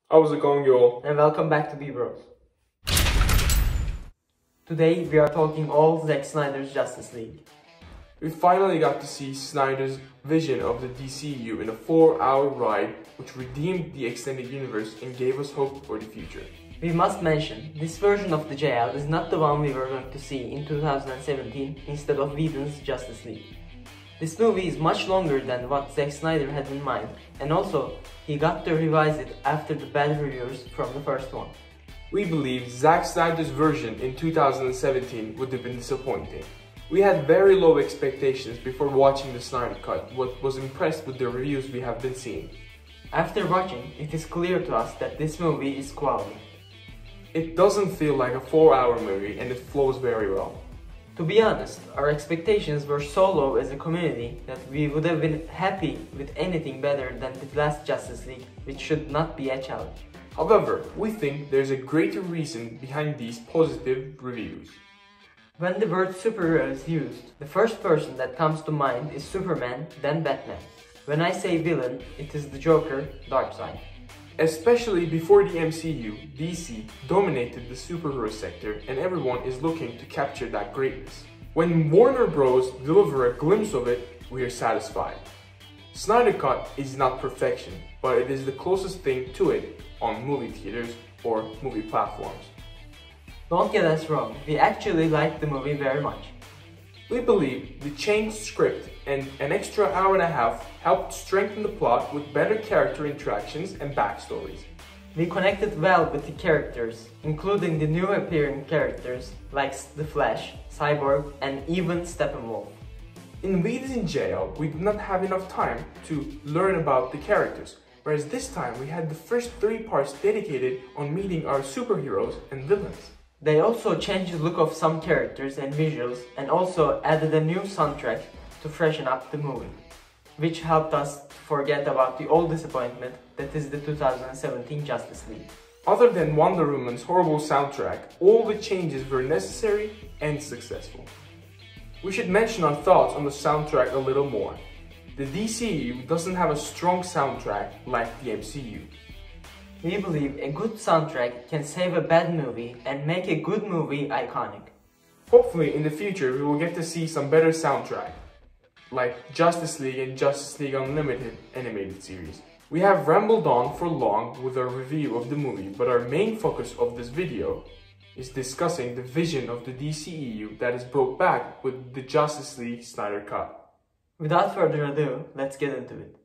How's it going, y'all? And welcome back to B-Bros. Today we are talking all Zack Snyder's Justice League. We finally got to see Snyder's vision of the DCEU in a 4-hour ride which redeemed the extended universe and gave us hope for the future. We must mention, this version of the JL is not the one we were going to see in 2017 instead of Whedon's Justice League. This movie is much longer than what Zack Snyder had in mind, and also, he got to revise it after the bad reviews from the first one. We believe Zack Snyder's version in 2017 would have been disappointing. We had very low expectations before watching the Snyder Cut, but was impressed with the reviews we have been seeing. After watching, it is clear to us that this movie is quality. It doesn't feel like a 4-hour movie and it flows very well. To be honest, our expectations were so low as a community that we would have been happy with anything better than the last Justice League, which should not be a challenge. However, we think there's a greater reason behind these positive reviews. When the word superhero is used, the first person that comes to mind is Superman, then Batman. When I say villain, it is the Joker, DARKSEID. Especially before the MCU, DC dominated the superhero sector and everyone is looking to capture that greatness. When Warner Bros. Deliver a glimpse of it, we are satisfied. Snyder Cut is not perfection, but it is the closest thing to it on movie theaters or movie platforms. Don't get us wrong, we actually liked the movie very much. We believe the changed script and an extra hour and a half helped strengthen the plot with better character interactions and backstories. We connected well with the characters, including the new appearing characters like The Flash, Cyborg, and even Steppenwolf. In Whedon's in Jail, we did not have enough time to learn about the characters, whereas this time we had the first 3 parts dedicated on meeting our superheroes and villains. They also changed the look of some characters and visuals and also added a new soundtrack to freshen up the movie, which helped us forget about the old disappointment that is the 2017 Justice League. Other than Wonder Woman's horrible soundtrack, all the changes were necessary and successful. We should mention our thoughts on the soundtrack a little more. The DCEU doesn't have a strong soundtrack like the MCU. We believe a good soundtrack can save a bad movie and make a good movie iconic. Hopefully in the future we will get to see some better soundtrack, like Justice League and Justice League Unlimited animated series. We have rambled on for long with our review of the movie, but our main focus of this video is discussing the vision of the DCEU that is brought back with the Justice League Snyder Cut. Without further ado, let's get into it.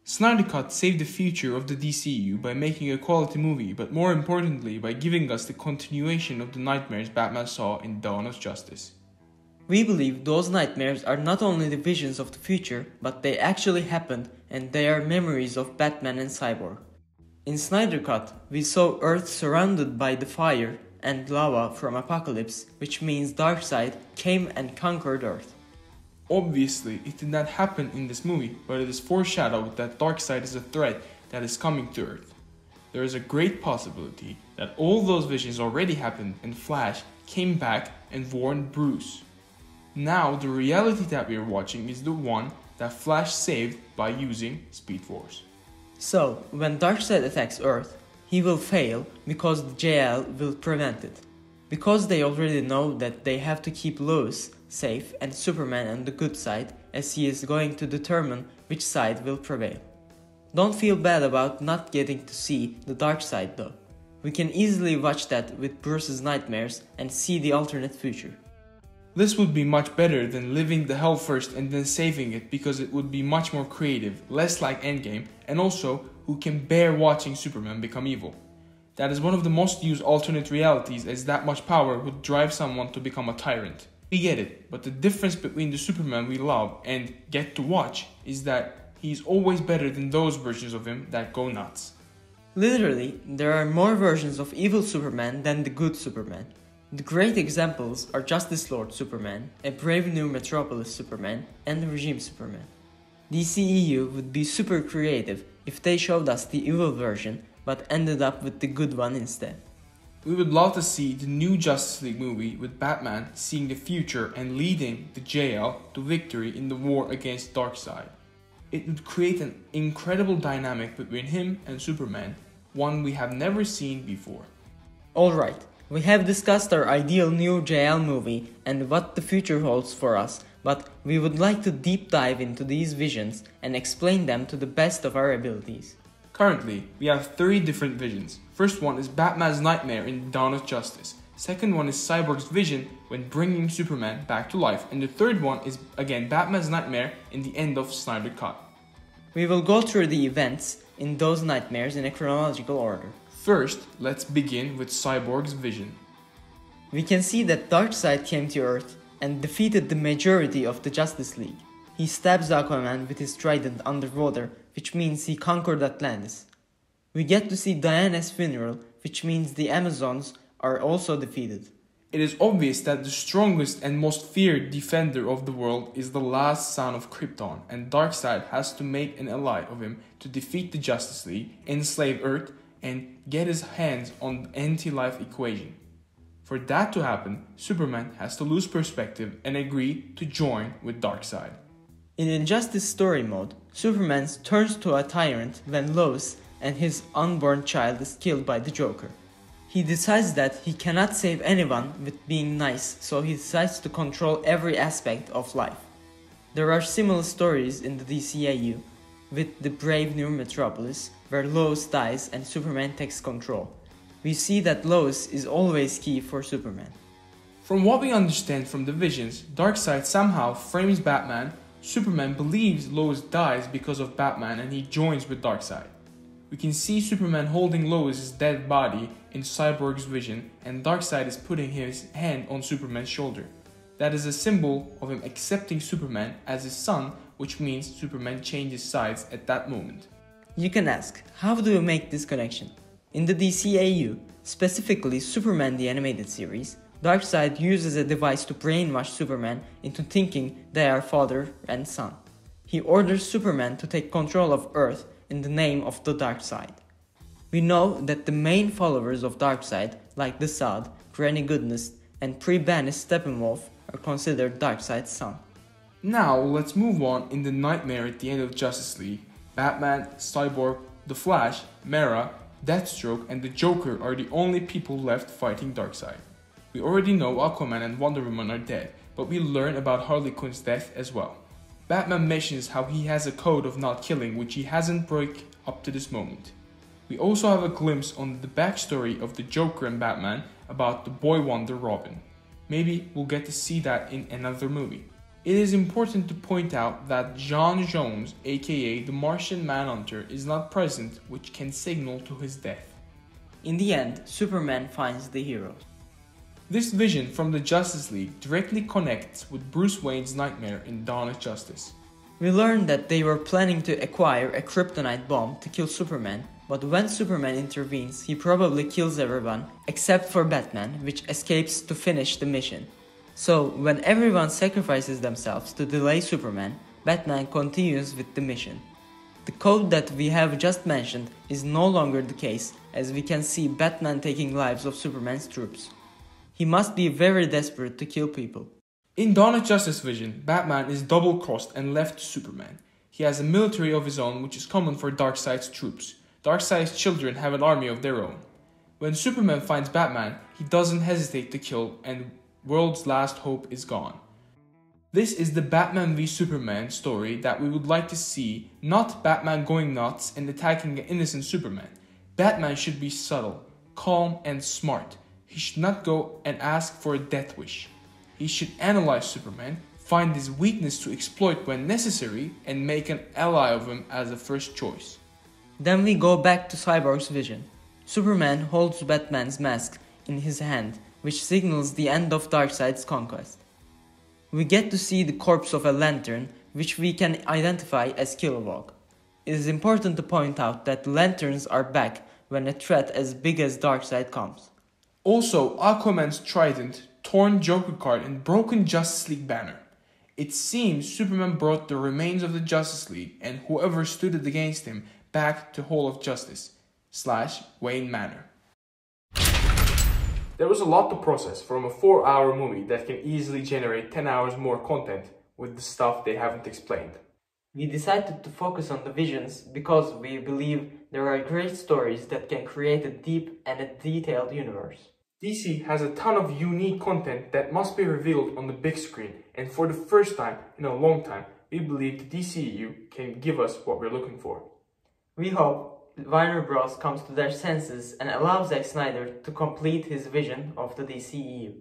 Snyder Cut saved the future of the DCEU by making a quality movie, but more importantly by giving us the continuation of the nightmares Batman saw in Dawn of Justice. We believe those nightmares are not only the visions of the future, but they actually happened and they are memories of Batman and Cyborg. In Snyder Cut, we saw Earth surrounded by the fire and lava from Apocalypse, which means DARKSEID came and conquered Earth. Obviously, it did not happen in this movie, but it is foreshadowed that DARKSEID is a threat that is coming to Earth. There is a great possibility that all those visions already happened and Flash came back and warned Bruce. Now, the reality that we are watching is the one that Flash saved by using Speed Force. So, when DARKSEID attacks Earth, he will fail because the JL will prevent it. Because they already know that they have to keep Lois safe and Superman on the good side, as he is going to determine which side will prevail. Don't feel bad about not getting to see the dark side though. We can easily watch that with Bruce's nightmares and see the alternate future. This would be much better than living the hell first and then saving it, because it would be much more creative, less like Endgame, and also who can bear watching Superman become evil. That is one of the most used alternate realities, as that much power would drive someone to become a tyrant. We get it, but the difference between the Superman we love and get to watch is that he's always better than those versions of him that go nuts. Literally, there are more versions of evil Superman than the good Superman. The great examples are Justice Lord Superman, a brave new Metropolis Superman, and Regime Superman. DCEU would be super creative if they showed us the evil version but ended up with the good one instead. We would love to see the new Justice League movie with Batman seeing the future and leading the JL to victory in the war against DARKSEID. It would create an incredible dynamic between him and Superman, one we have never seen before. Alright, we have discussed our ideal new JL movie and what the future holds for us, but we would like to deep dive into these visions and explain them to the best of our abilities. Currently, we have 3 different visions. First one is Batman's nightmare in Dawn of Justice. Second one is Cyborg's vision when bringing Superman back to life. And the third one is again Batman's nightmare in the end of Snyder Cut. We will go through the events in those nightmares in a chronological order. First, let's begin with Cyborg's vision. We can see that DARKSEID came to Earth and defeated the majority of the Justice League. He stabs Aquaman with his trident underwater, which means he conquered Atlantis. We get to see Diana's funeral, which means the Amazons are also defeated. It is obvious that the strongest and most feared defender of the world is the last son of Krypton, and DARKSEID has to make an ally of him to defeat the Justice League, enslave Earth, and get his hands on the anti-life equation. For that to happen, Superman has to lose perspective and agree to join with DARKSEID. In Injustice story mode, Superman turns to a tyrant when Lois and his unborn child is killed by the Joker. He decides that he cannot save anyone with being nice, so he decides to control every aspect of life. There are similar stories in the DCEU, with the Brave New Metropolis, where Lois dies and Superman takes control. We see that Lois is always key for Superman. From what we understand from the visions, DARKSEID somehow frames Batman. Superman believes Lois dies because of Batman and he joins with DARKSEID. We can see Superman holding Lois' dead body in Cyborg's vision, and DARKSEID is putting his hand on Superman's shoulder. That is a symbol of him accepting Superman as his son, which means Superman changes sides at that moment. You can ask, how do we make this connection? In the DCEU, specifically Superman the Animated Series, DARKSEID uses a device to brainwash Superman into thinking they are father and son. He orders Superman to take control of Earth in the name of the DARKSEID. We know that the main followers of DARKSEID, like the Zod, Granny Goodness, and pre-banished Steppenwolf, are considered DARKSEID's son. Now let's move on in the nightmare at the end of Justice League. Batman, Cyborg, The Flash, Mera, Deathstroke, and the Joker are the only people left fighting DARKSEID. We already know Aquaman and Wonder Woman are dead, but we learn about Harley Quinn's death as well. Batman mentions how he has a code of not killing which he hasn't broken up to this moment. We also have a glimpse on the backstory of the Joker and Batman about the boy wonder Robin. Maybe we'll get to see that in another movie. It is important to point out that John Jones, aka the Martian Manhunter, is not present, which can signal to his death. In the end, Superman finds the heroes. This vision from the Justice League directly connects with Bruce Wayne's nightmare in Dawn of Justice. We learn that they were planning to acquire a kryptonite bomb to kill Superman, but when Superman intervenes, he probably kills everyone except for Batman, which escapes to finish the mission. So, when everyone sacrifices themselves to delay Superman, Batman continues with the mission. The code that we have just mentioned is no longer the case, as we can see Batman taking lives of Superman's troops. He must be very desperate to kill people. In Dawn of Justice vision, Batman is double-crossed and left to Superman. He has a military of his own, which is common for DARKSEID's troops. DARKSEID's children have an army of their own. When Superman finds Batman, he doesn't hesitate to kill, and world's last hope is gone. This is the Batman v Superman story that we would like to see, not Batman going nuts and attacking an innocent Superman. Batman should be subtle, calm, and smart. He should not go and ask for a death wish. He should analyze Superman, find his weakness to exploit when necessary, and make an ally of him as a first choice. Then we go back to Cyborg's vision. Superman holds Batman's mask in his hand, which signals the end of DARKSEID's conquest. We get to see the corpse of a lantern, which we can identify as Kilowog. It is important to point out that lanterns are back when a threat as big as DARKSEID comes. Also, Aquaman's trident, torn Joker card, and broken Justice League banner. It seems Superman brought the remains of the Justice League and whoever stood against him back to Hall of Justice / Wayne Manor. There was a lot to process from a 4-hour movie that can easily generate 10 hours more content with the stuff they haven't explained. We decided to focus on the visions because we believe There are great stories that can create a deep and a detailed universe. DC has a ton of unique content that must be revealed on the big screen, and for the first time in a long time, we believe the DCEU can give us what we're looking for. We hope Warner Bros. Comes to their senses and allows Zack Snyder to complete his vision of the DCEU.